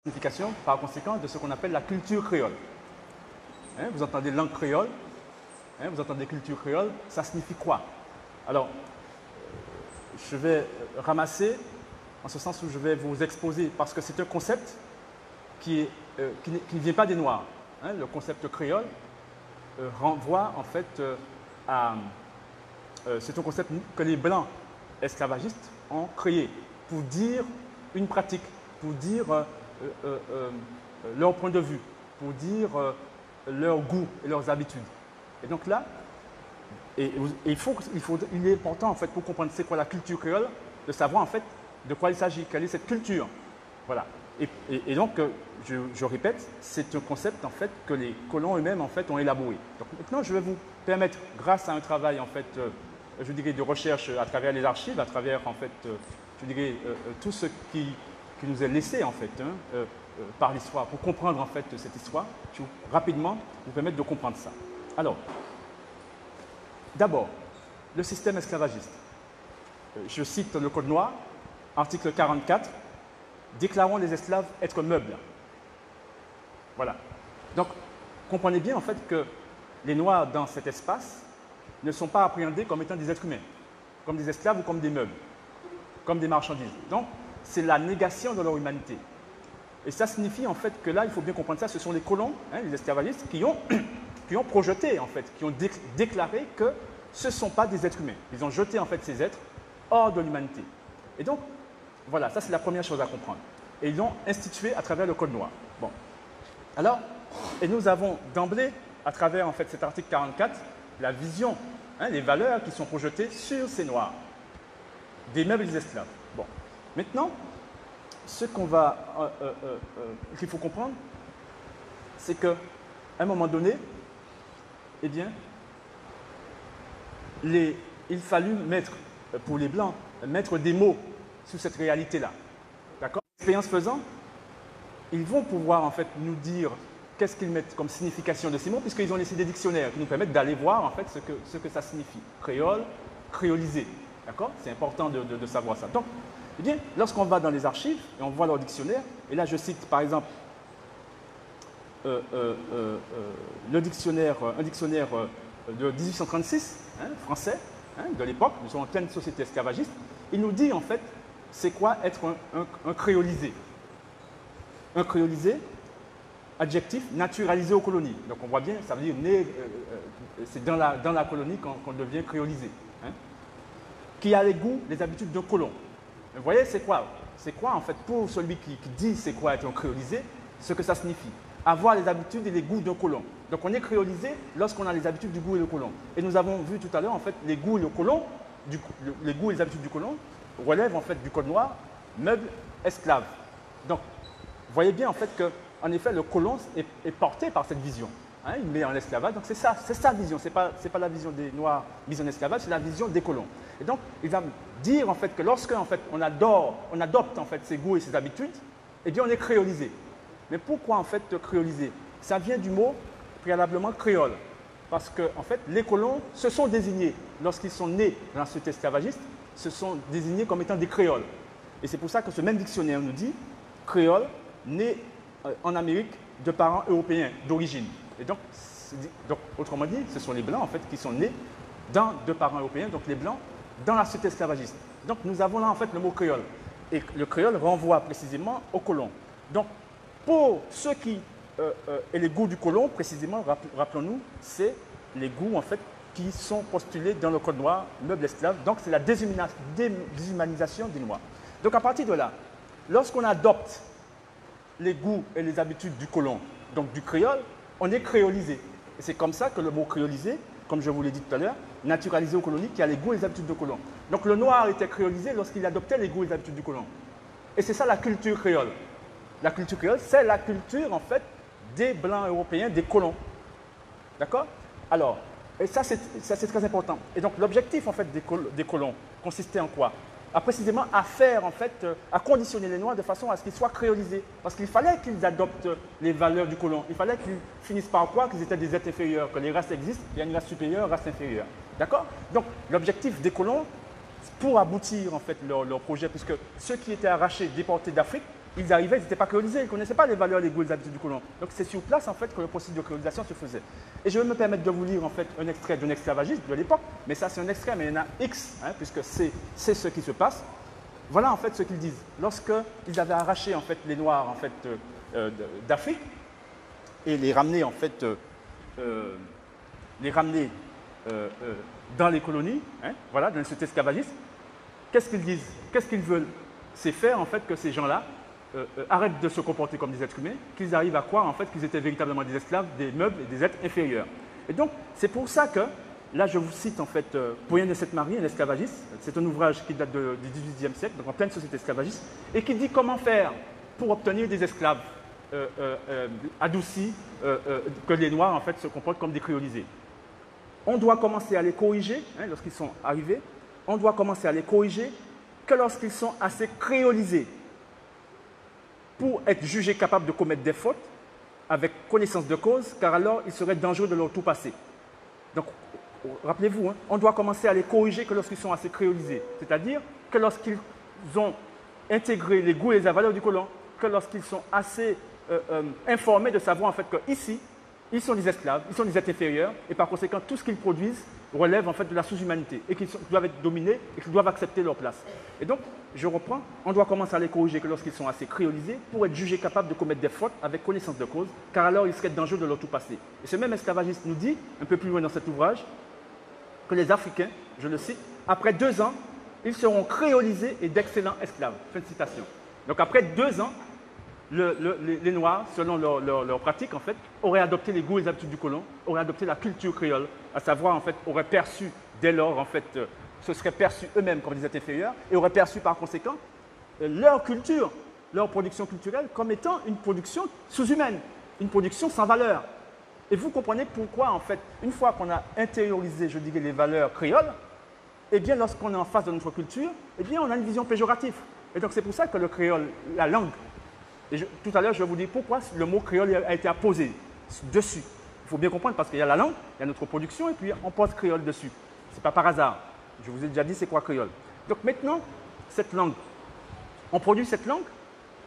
signification, par conséquent, de ce qu'on appelle la culture créole. Hein, vous entendez langue créole, hein, vous entendez culture créole, ça signifie quoi? Alors, je vais ramasser, en ce sens où je vais vous exposer, parce que c'est un concept qui ne vient pas des Noirs. Hein, le concept créole renvoie en fait à... c'est un concept que les Blancs esclavagistes ont créé pour dire une pratique, pour dire leur point de vue, pour dire leur goût et leurs habitudes. Et donc là, il est important en fait pour comprendre c'est quoi la culture créole, de savoir en fait de quoi il s'agit, quelle est cette culture. Voilà. Et donc, je répète, c'est un concept en fait que les colons eux-mêmes en fait ont élaboré. Donc maintenant, je vais vous permettre, grâce à un travail en fait, je dirais de recherche à travers les archives, à travers en fait, je dirais tout ce qui nous est laissé en fait par l'histoire, pour comprendre en fait cette histoire, je vais rapidement vous permettre de comprendre ça. Alors, d'abord, le système esclavagiste. Je cite le Code noir, article 44. Déclarons les esclaves être meubles. Voilà. Donc, comprenez bien en fait que les Noirs dans cet espace ne sont pas appréhendés comme étant des êtres humains, comme des esclaves ou comme des meubles, comme des marchandises. Donc, c'est la négation de leur humanité. Et ça signifie en fait que là, il faut bien comprendre ça, ce sont les colons, hein, les esclavagistes, qui ont projeté en fait, qui ont déclaré que ce ne sont pas des êtres humains. Ils ont jeté en fait ces êtres hors de l'humanité. Et donc, voilà, ça c'est la première chose à comprendre. Et ils l'ont institué à travers le Code noir. Bon. Alors, et nous avons d'emblée, à travers en fait cet article 44, la vision, hein, les valeurs qui sont projetées sur ces Noirs, des meubles et des esclaves. Bon. Maintenant, ce qu'il faut comprendre, c'est qu'à un moment donné, eh bien, il fallut mettre, pour les Blancs, mettre des mots sur cette réalité-là. D'accord? Expérience faisant, ils vont pouvoir en fait nous dire qu'est-ce qu'ils mettent comme signification de ces mots, puisqu'ils ont laissé des dictionnaires qui nous permettent d'aller voir en fait ce que ça signifie. Créole, créolisé. D'accord? C'est important de savoir ça. Donc, eh bien, lorsqu'on va dans les archives et on voit leur dictionnaire, et là je cite par exemple un dictionnaire de 1836, hein, français, hein, de l'époque, nous sommes en pleine société esclavagiste, il nous dit en fait c'est quoi être un créolisé. Un créolisé, adjectif naturalisé aux colonies. Donc on voit bien, ça veut dire c'est dans la colonie qu'on devient créolisé. Hein, qui a les goûts, les habitudes d'un colon. Vous voyez, c'est quoi? C'est quoi en fait pour celui qui dit c'est quoi être un créolisé, ce que ça signifie? Avoir les habitudes et les goûts d'un colon. Donc on est créolisé lorsqu'on a les habitudes du goût et le colon. Et nous avons vu tout à l'heure en fait les goûts et le colon, les goûts et les habitudes du colon relèvent en fait du Code noir, meuble, esclave. Donc vous voyez bien en fait que en effet le colon est porté par cette vision. Hein, il met en esclavage, donc c'est sa vision, c'est pas la vision des Noirs mise en esclavage, c'est la vision des colons. Et donc il va dire en fait que lorsque en fait, on adopte en fait ses goûts et ses habitudes, eh bien on est créolisé. Mais pourquoi en fait créolisé? Ça vient du mot préalablement créole. Parce que en fait, les colons se sont désignés, lorsqu'ils sont nés dans la société esclavagiste, se sont désignés comme étant des créoles. Et c'est pour ça que ce même dictionnaire nous dit créole né en Amérique de parents européens d'origine. Et donc, autrement dit, ce sont les Blancs en fait qui sont nés de parents européens, donc les Blancs, dans la société esclavagiste. Donc nous avons là en fait le mot créole. Et le créole renvoie précisément aux colons. Donc pour ceux qui et les goûts du colon, précisément, rappelons-nous, c'est les goûts en fait qui sont postulés dans le Code noir, meuble esclave. Donc c'est la déshumanisation des Noirs. Donc à partir de là, lorsqu'on adopte les goûts et les habitudes du colon, donc du créole, on est créolisé. Et c'est comme ça que le mot créolisé, comme je vous l'ai dit tout à l'heure, naturalisé aux colonies, qui a les goûts et les habitudes du colon. Donc le noir était créolisé lorsqu'il adoptait les goûts et les habitudes du colon. Et c'est ça la culture créole. La culture créole, c'est la culture en fait des Blancs européens, des colons. D'accord? Alors, et ça c'est très important. Et donc l'objectif en fait des colons consistait en quoi? Précisément à faire en fait, à conditionner les Noirs de façon à ce qu'ils soient créolisés. Parce qu'il fallait qu'ils adoptent les valeurs du colon. Il fallait qu'ils finissent par croire qu'ils étaient des êtres inférieurs, que les races existent, il y a une race supérieure, une race inférieure. D'accord? Donc l'objectif des colons, pour aboutir en fait leur projet, puisque ceux qui étaient arrachés, déportés d'Afrique, ils arrivaient, ils n'étaient pas créolisés, ils ne connaissaient pas les valeurs, les goûts et les habitudes du colon. Donc c'est sur place en fait que le processus de créolisation se faisait. Et je vais me permettre de vous lire en fait un extrait d'un esclavagiste de l'époque, mais ça c'est un extrait, mais il y en a X, hein, puisque c'est ce qui se passe. Voilà en fait ce qu'ils disent. Lorsqu'ils avaient arraché en fait les Noirs en fait d'Afrique et les ramener en fait dans les colonies, hein, voilà, dans cet esclavagisme, qu'est-ce qu'ils disent? Qu'est-ce qu'ils veulent? C'est faire en fait que ces gens-là arrêtent de se comporter comme des êtres humains, qu'ils arrivent à croire en fait qu'ils étaient véritablement des esclaves, des meubles et des êtres inférieurs. Et donc, c'est pour ça que, là je vous cite en fait Paulien de Sainte-Marie, un esclavagiste, c'est un ouvrage qui date du XVIIIe siècle, donc en pleine société esclavagiste, et qui dit comment faire pour obtenir des esclaves adoucis, que les Noirs en fait se comportent comme des créolisés. On doit commencer à les corriger, hein, lorsqu'ils sont arrivés, on doit commencer à les corriger que lorsqu'ils sont assez créolisés pour être jugés capables de commettre des fautes avec connaissance de cause, car alors il serait dangereux de leur tout passer. Donc, rappelez-vous, hein, on doit commencer à les corriger que lorsqu'ils sont assez créolisés, c'est-à-dire que lorsqu'ils ont intégré les goûts et les valeurs du colon, que lorsqu'ils sont assez informés de savoir en fait qu'ici, ils sont des esclaves, ils sont des êtres inférieurs, et par conséquent, tout ce qu'ils produisent relève en fait de la sous-humanité, et qu'ils doivent être dominés, et qu'ils doivent accepter leur place. Et donc, je reprends, on doit commencer à les corriger que lorsqu'ils sont assez créolisés, pour être jugés capables de commettre des fautes avec connaissance de cause, car alors il serait dangereux de leur tout passer. Et ce même esclavagiste nous dit, un peu plus loin dans cet ouvrage, que les Africains, je le cite, après 2 ans, ils seront créolisés et d'excellents esclaves. Fin de citation. Donc après 2 ans, les Noirs, selon leur pratique, en fait, auraient adopté les goûts et les habitudes du colon, auraient adopté la culture créole, à savoir, en fait, auraient perçu, dès lors, en fait, se seraient perçus eux-mêmes comme des êtres inférieurs, et auraient perçu, par conséquent, leur culture, leur production culturelle, comme étant une production sous-humaine, une production sans valeur. Et vous comprenez pourquoi, en fait, une fois qu'on a intériorisé, je dirais, les valeurs créoles, eh bien, lorsqu'on est en face de notre culture, eh bien, on a une vision péjorative. Et donc, c'est pour ça que le créole, la langue, tout à l'heure, je vais vous dire pourquoi le mot créole a été apposé dessus. Il faut bien comprendre parce qu'il y a la langue, il y a notre production et puis on pose créole dessus. Ce n'est pas par hasard. Je vous ai déjà dit c'est quoi créole. Donc maintenant, cette langue, on produit cette langue,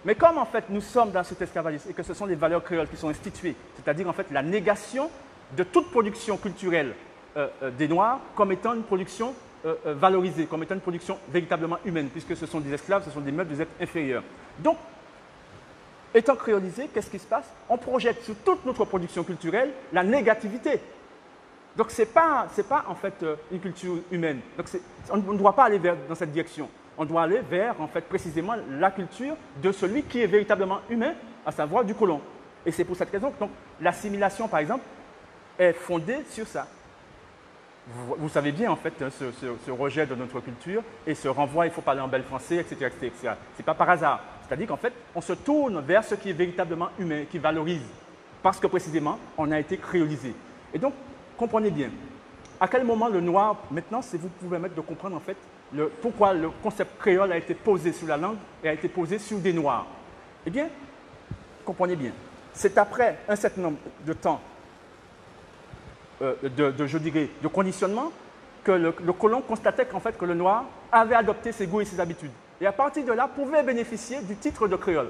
mais comme en fait nous sommes dans cet esclavagisme et que ce sont les valeurs créoles qui sont instituées, c'est-à-dire en fait la négation de toute production culturelle des Noirs comme étant une production valorisée, comme étant une production véritablement humaine, puisque ce sont des esclaves, ce sont des meubles, des êtres inférieurs. Donc, étant créolisé, qu'est-ce qui se passe? On projette sur toute notre production culturelle la négativité. Donc, ce n'est pas en fait une culture humaine. Donc, on ne doit pas aller dans cette direction. On doit aller vers, en fait, précisément la culture de celui qui est véritablement humain, à savoir du colon. Et c'est pour cette raison que l'assimilation, par exemple, est fondée sur ça. Vous savez bien, en fait, ce rejet de notre culture et ce renvoi, il faut parler en bel français, etc. etc. Ce n'est pas par hasard. C'est-à-dire qu'en fait, on se tourne vers ce qui est véritablement humain, qui valorise, parce que précisément, on a été créolisé. Et donc, comprenez bien, à quel moment le noir, maintenant, si vous pouvez permettre de comprendre en fait pourquoi le concept créole a été posé sur la langue et a été posé sur des noirs. Eh bien, comprenez bien, c'est après un certain nombre de temps je dirais, de conditionnement que le colon constatait qu'en fait que le noir avait adopté ses goûts et ses habitudes. Et à partir de là, pouvait bénéficier du titre de créole.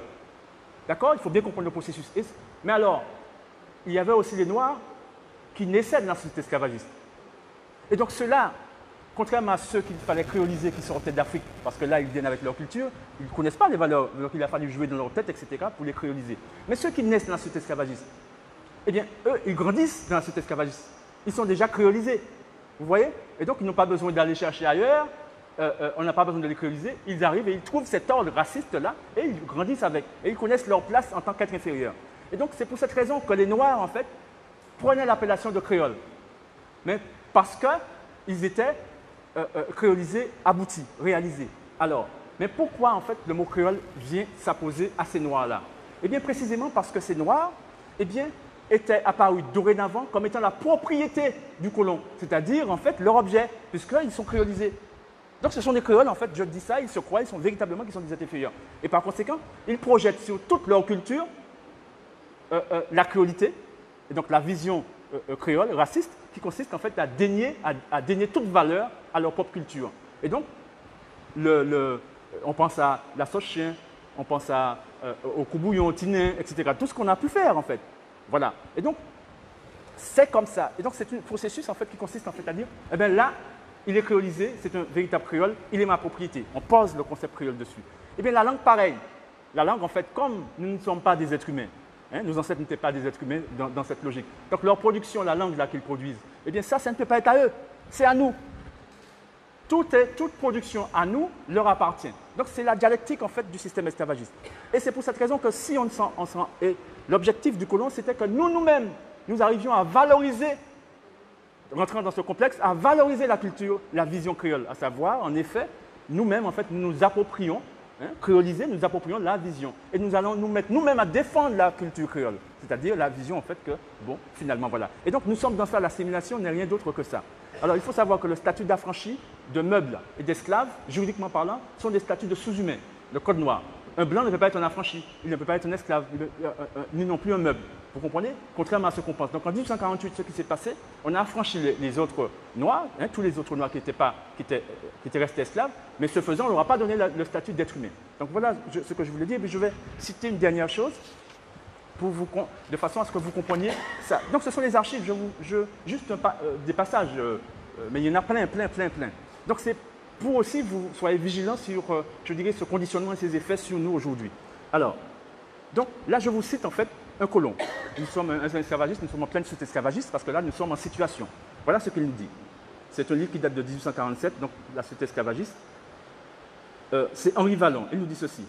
D'accord? Il faut bien comprendre le processus. Mais alors, il y avait aussi les noirs qui naissaient de la société esclavagiste. Et donc ceux-là, contrairement à ceux qu'il fallait créoliser, qui sortaient d'Afrique, parce que là, ils viennent avec leur culture, ils ne connaissent pas les valeurs, donc il a fallu jouer dans leur tête, etc., pour les créoliser. Mais ceux qui naissent dans la société esclavagiste, eh bien, eux, ils grandissent dans la société esclavagiste. Ils sont déjà créolisés. Vous voyez? Et donc, ils n'ont pas besoin d'aller chercher ailleurs. On n'a pas besoin de les créoliser. Ils arrivent et ils trouvent cet ordre raciste-là et ils grandissent avec. Et ils connaissent leur place en tant qu'être inférieur. Et donc, c'est pour cette raison que les Noirs, en fait, prenaient l'appellation de créole. Mais parce qu'ils étaient créolisés, aboutis, réalisés. Alors, mais pourquoi, en fait, le mot créole vient s'apposer à ces Noirs-là? Eh bien, précisément parce que ces Noirs, eh bien, étaient apparus dorénavant comme étant la propriété du colon, c'est-à-dire en fait leur objet, puisqu'ils sont créolisés. Donc ce sont des créoles, en fait, je dis ça, ils se croient, ils sont véritablement qu'ils sont des êtres inférieurs. Et par conséquent, ils projettent sur toute leur culture la créolité, et donc la vision créole, raciste, qui consiste en fait à dénier toute valeur à leur propre culture. Et donc, on pense à la sauce chien, on pense au coubouillon, au tinin, etc. Tout ce qu'on a pu faire, en fait. Voilà. Et donc, c'est comme ça. Et donc, c'est un processus, en fait, qui consiste, en fait, à dire, eh bien là, il est créolisé, c'est un véritable créole, il est ma propriété. On pose le concept créole dessus. Eh bien, la langue, pareil. La langue, en fait, comme nous ne sommes pas des êtres humains, hein, nos ancêtres n'étaient pas des êtres humains dans cette logique. Donc, leur production, la langue là qu'ils produisent, eh bien, ça ne peut pas être à eux, c'est à nous. Toute production à nous leur appartient. Donc, c'est la dialectique, en fait, du système esclavagiste. Et c'est pour cette raison que si on s'en... Et l'objectif du colon, c'était que nous-mêmes, nous arrivions à valoriser, rentrant dans ce complexe, à valoriser la culture, la vision créole. À savoir, en effet, nous-mêmes, en fait, nous nous approprions, créolisés, nous approprions la vision. Et nous allons nous mettre nous-mêmes à défendre la culture créole. C'est-à-dire la vision, en fait, que, bon, finalement, voilà. Et donc, nous sommes dans ça, l'assimilation n'est rien d'autre que ça. Alors, il faut savoir que le statut d'affranchi, de meuble et d'esclave, juridiquement parlant, sont des statuts de sous-humains. Le code noir. Un blanc ne peut pas être un affranchi, il ne peut pas être un esclave, ni non plus un meuble. Vous comprenez? Contrairement à ce qu'on pense. Donc en 1848, ce qui s'est passé, on a affranchi les autres noirs, hein, tous les autres noirs qui étaient restés esclaves, mais ce faisant, on ne leur a pas donné le statut d'être humain. Donc voilà ce que je voulais dire. Mais je vais citer une dernière chose de façon à ce que vous compreniez ça. Donc ce sont les archives, juste des passages, mais il y en a plein. Donc c'est pour aussi vous soyez vigilants sur, je dirais, ce conditionnement et ses effets sur nous aujourd'hui. Alors, donc là, je vous cite en fait un colon. Nous sommes un esclavagiste, nous sommes en pleine société esclavagiste parce que là, nous sommes en situation. Voilà ce qu'il nous dit. C'est un livre qui date de 1847, donc la société esclavagiste. C'est Henri Vallon. Il nous dit ceci.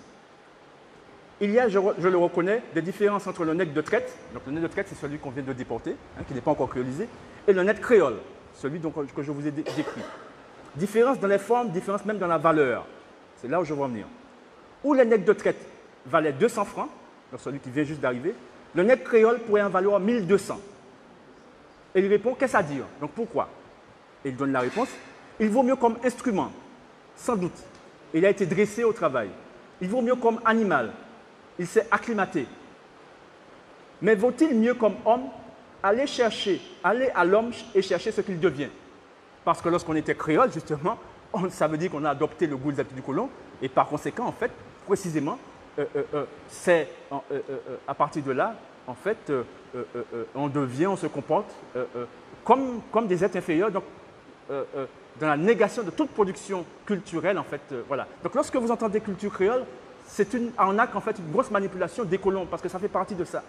Il y a, je le reconnais, des différences entre le nègre de traite, donc le nègre de traite, c'est celui qu'on vient de déporter, hein, qui n'est pas encore créolisé, et le nègre créole, celui que je vous ai décrit. Différence dans les formes, différence même dans la valeur. C'est là où je veux en venir. Où le nègre de traite valait 200 francs, donc celui qui vient juste d'arriver, le nègre créole pourrait en valoir 1200. Et il répond, qu'est-ce à dire? Donc pourquoi? Et il donne la réponse. Il vaut mieux comme instrument, sans doute. Il a été dressé au travail. Il vaut mieux comme animal. Il s'est acclimaté. Mais vaut-il mieux comme homme aller à l'homme et chercher ce qu'il devient? Parce que lorsqu'on était créole, justement, ça veut dire qu'on a adopté le goût des habitudes du colon. Et par conséquent, en fait, précisément, c'est à partir de là, en fait, on se comporte comme des êtres inférieurs, donc dans la négation de toute production culturelle, en fait, voilà. Donc lorsque vous entendez culture créole, c'est en fait une grosse manipulation des colons, parce que ça fait partie de ça.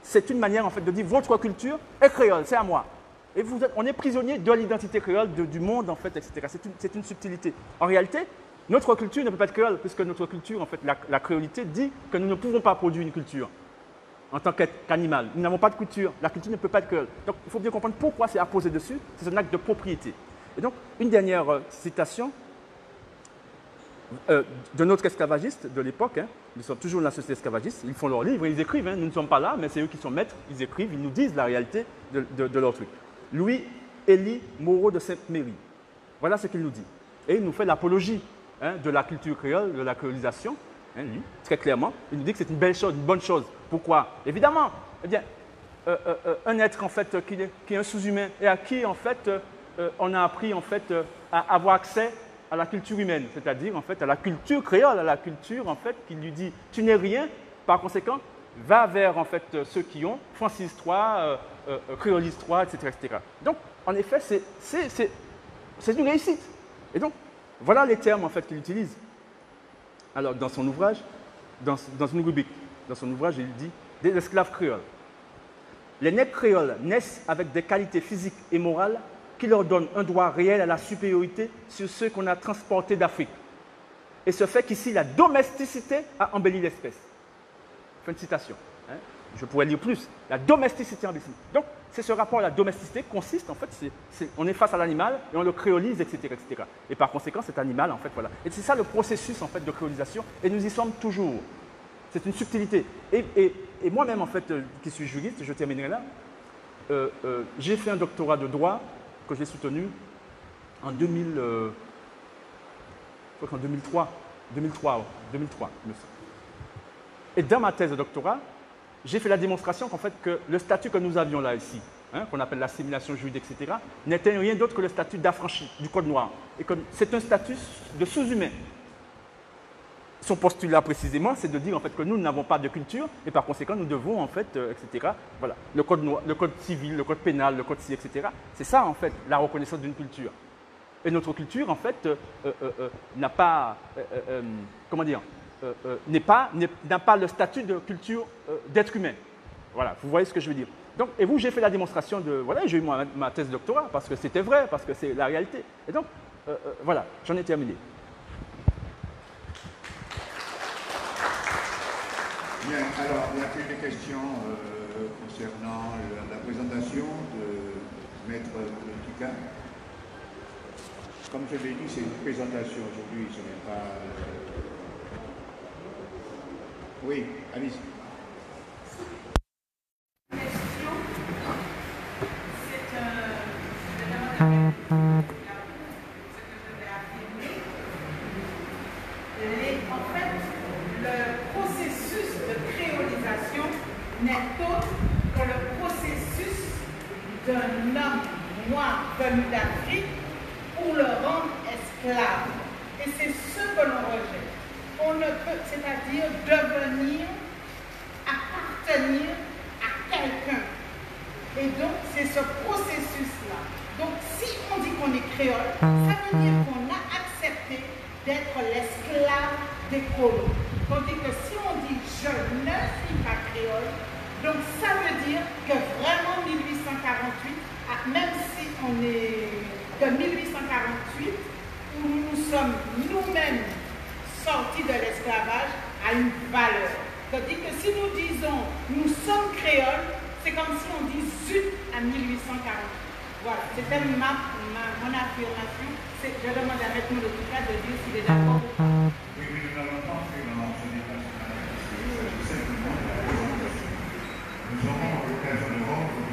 C'est une manière, en fait, de dire votre culture est créole, c'est à moi. Et on est prisonnier de l'identité créole, du monde, en fait, etc. C'est une subtilité. En réalité, notre culture ne peut pas être créole, puisque notre culture, en fait, la créolité dit que nous ne pouvons pas produire une culture en tant qu'animal. Nous n'avons pas de culture. La culture ne peut pas être créole. Donc, il faut bien comprendre pourquoi c'est apposé dessus. C'est un acte de propriété. Et donc, une dernière citation de notre esclavagiste de l'époque. Hein. Nous sommes toujours dans la société esclavagiste. Ils font leurs livres, ils écrivent. Hein. Nous ne sommes pas là, mais c'est eux qui sont maîtres. Ils écrivent, ils nous disent la réalité de leur truc. Louis-Élie Moreau de Sainte-Méry. Voilà ce qu'il nous dit. Et il nous fait l'apologie de la culture créole, de la créolisation. Hein, lui, très clairement, il nous dit que c'est une belle chose, une bonne chose. Pourquoi? Évidemment, eh bien, un être en fait qui est un sous-humain et à qui en fait on a appris en fait à avoir accès à la culture humaine, c'est-à-dire en fait à la culture créole, à la culture en fait qui lui dit tu n'es rien, par conséquent va vers en fait ceux qui ont, francis-toi, créolise-toi, etc., etc. Donc en effet c'est une réussite. Et donc voilà les termes en fait qu'il utilise. Alors dans son ouvrage, dans une rubrique, dans son ouvrage il dit des esclaves créoles. Les nègres créoles naissent avec des qualités physiques et morales qui leur donnent un droit réel à la supériorité sur ceux qu'on a transportés d'Afrique. Et ce fait qu'ici, la domesticité a embelli l'espèce. Fin de citation. Hein. Je pourrais lire plus. La domesticité a embelli. Donc, c'est ce rapport à la domesticité consiste, en fait, on est face à l'animal et on le créolise, etc., etc. Et par conséquent, cet animal, en fait, voilà. Et c'est ça le processus, en fait, de créolisation. Et nous y sommes toujours. C'est une subtilité. Et moi-même, en fait, qui suis juriste, je terminerai là, j'ai fait un doctorat de droit que j'ai soutenu en 2003, il me semble. Et dans ma thèse de doctorat, j'ai fait la démonstration qu'en fait, que le statut que nous avions là ici, hein, qu'on appelle l'assimilation juridique, etc., n'était rien d'autre que le statut d'affranchi du Code noir. Et que c'est un statut de sous-humain. son postulat précisément, c'est de dire en fait que nous n'avons pas de culture et par conséquent nous devons en fait, etc. Voilà, le code civil, le code pénal, le code ci, etc. C'est ça en fait la reconnaissance d'une culture. Et notre culture en fait n'a pas, comment dire, n'a pas le statut de culture d'être humain. Voilà, vous voyez ce que je veux dire. Donc, et vous, j'ai fait la démonstration de, voilà, j'ai eu ma thèse de doctorat parce que c'était vrai, parce que c'est la réalité. Et donc, voilà, j'en ai terminé. Bien, alors, il y a plus des questions concernant la présentation de Maître Tika. Comme je l'ai dit, c'est une présentation aujourd'hui, ce n'est pas... Oui, allez-y. En fait, le processus de créolisation n'est autre que le processus d'un homme noir venu d'Afrique pour le rendre esclave. Et c'est ce que l'on rejette. On ne peut, c'est-à-dire devenir, appartenir à quelqu'un. Et donc, c'est ce processus-là. Donc, si on dit qu'on est créole, ça veut dire qu'on a accepté d'être l'esclave des colons. Tandis que si on dit je ne suis pas créole, donc ça veut dire que vraiment 1848, même si on est de 1848, où nous sommes nous-mêmes sortis de l'esclavage, a une valeur. Tandis que si nous disons nous sommes créoles, c'est comme si on dit zut à 1848. Voilà, c'était mon affirmation. Je demande à Maître Tika de dire s'il est d'accord ou pas. Oui, mais nous n'allons pas faire un enseignement national. C'est simplement la présentation. Nous aurons l'occasion de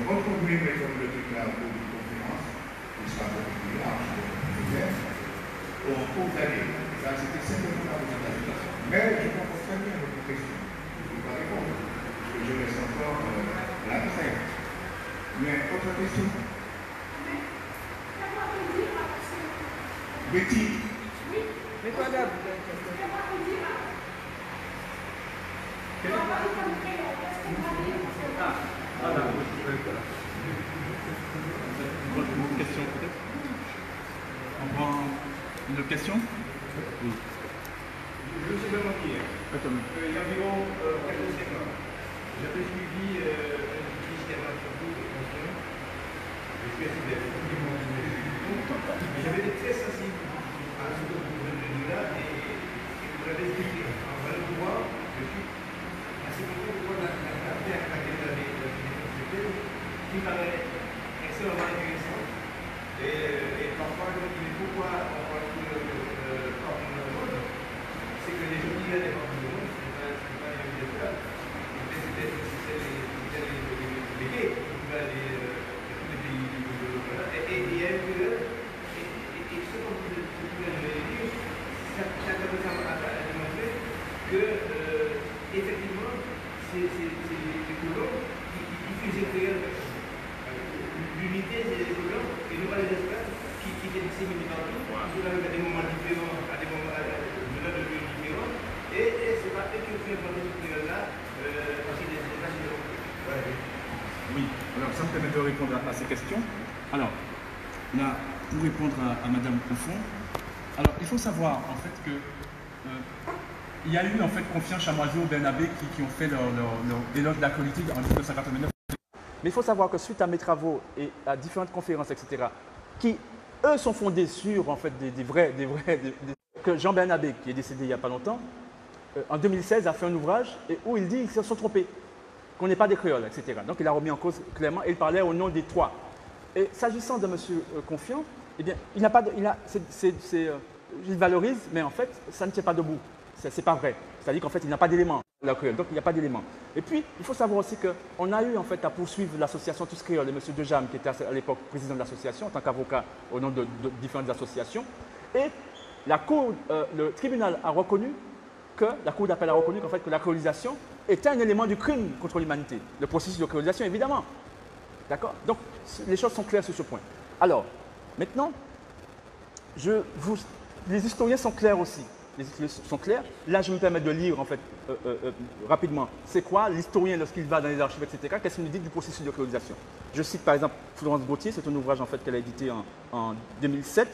retrouver Maître Tika au cours d'une conférence, qui sera beaucoup plus large, beaucoup plus clair, au cours d'année. Ça, c'était simplement la présentation. Mais je comprends très bien votre question. Je ne peux pas répondre, parce que je laisse encore la trêve. Mais autre question? Betty. Oui. Mais quoi d'abord? Une question peut-être? On prend une autre question? Oui. Je suis vraiment hier. Il y a environ quelques séquences. J'avais suivi un ministère de fonction. Je suis assez bien. J'avais été très sensible à ce que vous venez de dire là et vous l'avez expliqué. En vrai, le pouvoir, je suis assez content de voir la terre à laquelle vous avez été, qui paraît extrêmement intéressante. Et parfois, je me dis, pourquoi on parle de comme le monde? C'est que les gens qui viennent des formes du monde, ce n'est pas les gens qui viennent là. C'est les gays qui vont aller tous les pays du monde. Et il y a un peu et ce qu'on peut dire, ça commence à démontrer que, effectivement, c'est les colons qui diffusent réellement l'unité des colons et non pas les esclaves qui étaient disséminés partout, qui arrivent à des moments différents, à des moments venant de lieux différents, et c'est pas eux qui ont fait implanter ce période-là, parce qu'il est pas si voilà. Oui, alors ça me permet de répondre à ces questions. Alors, là, pour répondre à Madame Confond, alors il faut savoir en fait que il y a eu en fait Confiance, Chamoiseau, Bernabé qui ont fait leur éloge de la politique en 1989. Mais il faut savoir que suite à mes travaux et à différentes conférences, etc., qui eux sont fondés sur en fait que Jean Bernabé, qui est décédé il n'y a pas longtemps, en 2016 a fait un ouvrage où il dit qu'ils se sont trompés, qu'on n'est pas des créoles, etc. Donc il a remis en cause clairement et il parlait au nom des trois. Et s'agissant de M. Confiant, eh bien, il valorise, mais en fait, ça ne tient pas debout. Ce n'est pas vrai. C'est-à-dire qu'en fait, il n'a pas d'éléments. Donc, il n'y a pas d'éléments. Et puis, il faut savoir aussi qu'on a eu en fait à poursuivre l'association Tous Créoles de M. Dejam, qui était à l'époque président de l'association, en tant qu'avocat au nom de différentes associations. Et le tribunal a reconnu la Cour d'appel a reconnu qu'en fait, que la créolisation était un élément du crime contre l'humanité. Le processus de créolisation, évidemment. D'accord? Donc, les choses sont claires sur ce point. Alors, maintenant, les historiens sont clairs aussi. les intitulés sont clairs. Là, je me permets de lire en fait rapidement. C'est quoi l'historien lorsqu'il va dans les archives, etc. Qu'est-ce qu'il nous dit du processus de créolisation? Je cite par exemple Florence Gauthier, c'est un ouvrage en fait qu'elle a édité en 2007,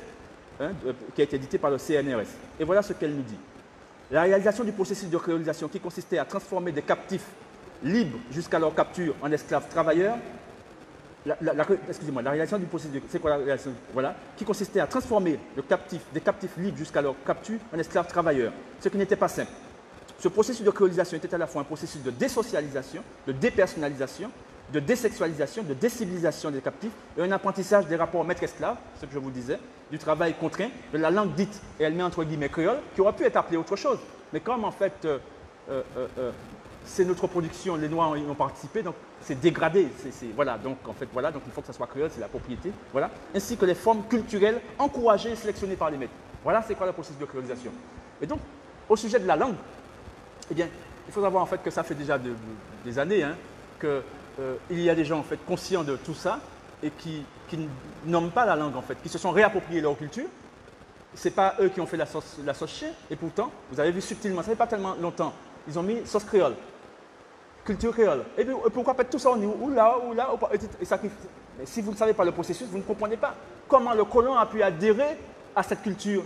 hein, qui a été édité par le CNRS. Et voilà ce qu'elle nous dit. La réalisation du processus de créolisation qui consistait à transformer des captifs libres jusqu'à leur capture en esclaves travailleurs. Excusez-moi, la réalisation du processus, c'est quoi la réalisation? Voilà, qui consistait à transformer des captifs libres jusqu'à leur capture en esclaves travailleurs, ce qui n'était pas simple. Ce processus de créolisation était à la fois un processus de désocialisation, de dépersonnalisation, de désexualisation, de décivilisation des captifs et un apprentissage des rapports maître-esclave, ce que je vous disais, du travail contraint, de la langue dite, et elle met entre guillemets créole, qui aurait pu être appelée autre chose. Mais comme en fait, c'est notre production, les Noirs y ont participé, donc c'est dégradé. Voilà, donc en fait, voilà, donc il faut que ça soit créole, c'est la propriété, voilà. Ainsi que les formes culturelles encouragées et sélectionnées par les maîtres. Voilà, c'est quoi le processus de créolisation. Et donc, au sujet de la langue, eh bien, il faut savoir en fait que ça fait déjà des années hein, qu'il y a des gens en fait conscients de tout ça et qui nomment pas la langue en fait, qui se sont réappropriés leur culture. Ce n'est pas eux qui ont fait la sauce chien, et pourtant, vous avez vu subtilement, ça fait pas tellement longtemps, ils ont mis sauce créole. Culture créole. Et puis, pourquoi pas tout ça on dit ou là, et ça, mais si vous ne savez pas le processus, vous ne comprenez pas comment le colon a pu adhérer à cette culture.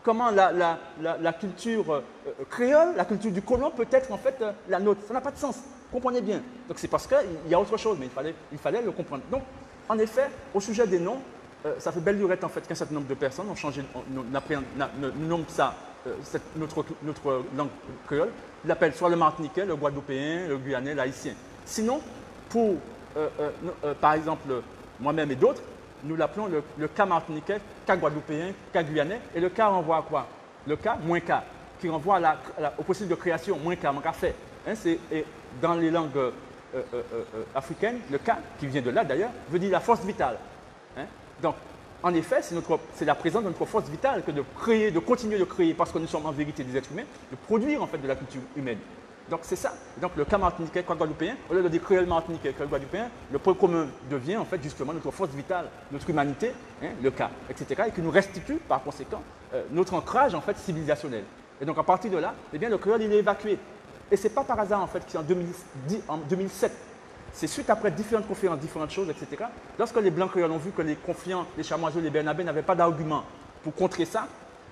Comment la culture créole, la culture du colon peut être en fait la nôtre. Ça n'a pas de sens. Comprenez bien. Donc c'est parce qu'il y a autre chose, mais il fallait le comprendre. Donc, en effet, au sujet des noms, ça fait belle lurette en fait qu'un certain nombre de personnes ont changé, nomment ça, notre langue créole, ils l'appellent soit le martiniquais, le guadeloupéen, le guyanais, l'haïtien. Sinon, pour, par exemple, moi-même et d'autres, nous l'appelons le cas martiniquais, cas guadeloupéen, cas guyanais, et le cas renvoie à quoi? Le cas, moins cas, qui renvoie au processus de création, moins cas, fait. Hein, et dans les langues africaines, le cas, qui vient de là d'ailleurs, veut dire la force vitale. Hein. Donc, en effet, c'est la présence de notre force vitale que de créer, de continuer de créer, parce que nous sommes en vérité des êtres humains, de produire en fait de la culture humaine. Donc c'est ça. Donc le cas martiniquais, cas guadeloupéen, au lieu de dire créole martiniquais, créole guadeloupéen, le point commun devient en fait justement notre force vitale, notre humanité, hein, le cas, etc. Et qui nous restitue par conséquent notre ancrage en fait civilisationnel. Et donc à partir de là, eh bien, le créole il est évacué. Et c'est pas par hasard en fait qu'en 2007, c'est suite après différentes conférences, différentes choses, etc. Lorsque les Blancs créoles ont vu que les Confiants, les Chamoiseaux, les Bernabé n'avaient pas d'argument pour contrer ça,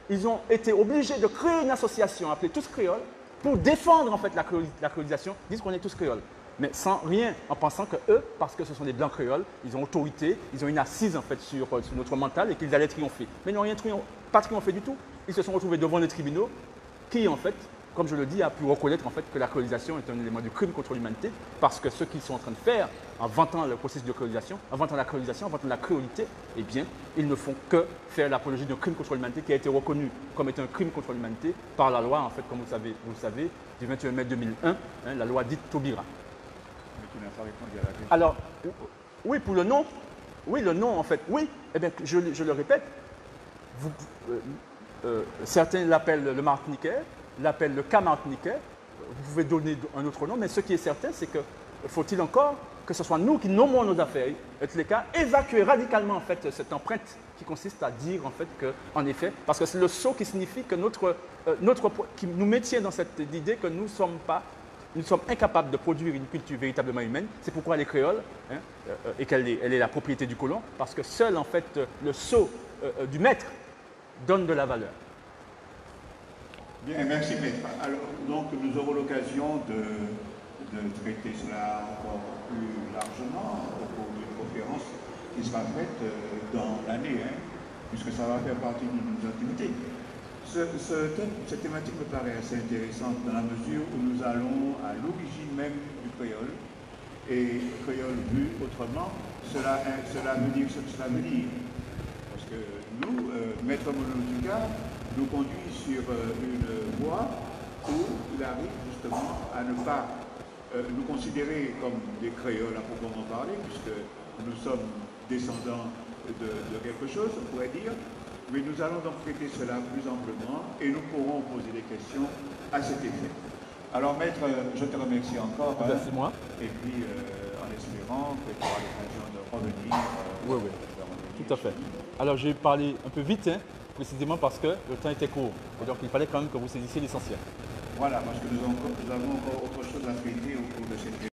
ils ont été obligés de créer une association appelée Tous Créoles pour défendre en fait la créolisation, disent qu'on est tous créoles. Mais sans rien, en pensant que eux, parce que ce sont des Blancs créoles, ils ont autorité, ils ont une assise en fait sur notre mental et qu'ils allaient triompher. Mais ils n'ont pas triomphé du tout. Ils se sont retrouvés devant les tribunaux qui en fait, comme je le dis, a pu reconnaître en fait que la créolisation est un élément du crime contre l'humanité, parce que ce qu'ils sont en train de faire, en vantant le processus de créolisation, en vantant la créolisation, en vantant la créolité, eh bien, ils ne font que faire l'apologie d'un crime contre l'humanité qui a été reconnu comme étant un crime contre l'humanité par la loi, en fait, comme vous le savez, du 21 mai 2001, hein, la loi dite Taubira. Mais tu n'as pas répondu à la question. Alors, oui, pour le nom, oui, le nom, en fait, oui, eh bien, je le répète, certains l'appellent le martiniquais, l'appellent le cas martiniquais, vous pouvez donner un autre nom, mais ce qui est certain, c'est que faut-il encore que ce soit nous qui nommons nos affaires, et tous les cas, évacuer radicalement en fait cette empreinte qui consiste à dire en fait que, en effet, parce que c'est le sceau qui signifie que qui nous maintient dans cette idée que nous sommes incapables de produire une culture véritablement humaine. C'est pourquoi elle est créole, hein, et qu'elle est la propriété du colon, parce que seul en fait le sceau du maître donne de la valeur. Bien, merci maître. Alors, donc, nous aurons l'occasion de traiter cela encore plus largement au cours d'une conférence qui sera faite dans l'année, hein, puisque ça va faire partie de nos activités. Cette thématique me paraît assez intéressante dans la mesure où nous allons à l'origine même du créole, et créole vu autrement, cela veut dire ce que cela veut dire. Parce que nous, Maître Monolotica, nous conduit sur une voie où il arrive justement à ne pas nous considérer comme des créoles à proprement parler, puisque nous sommes descendants de quelque chose, on pourrait dire, mais nous allons donc traiter cela plus amplement et nous pourrons poser des questions à cet effet. Alors maître, je te remercie encore. Merci moi. Et puis en espérant que tu auras l'occasion de revenir. Oui, tout à fait. Alors j'ai parlé un peu vite, hein. précisément parce que le temps était court. Et donc il fallait quand même que vous saisissiez l'essentiel. Voilà, parce que nous avons encore autre chose à traiter au cours de cette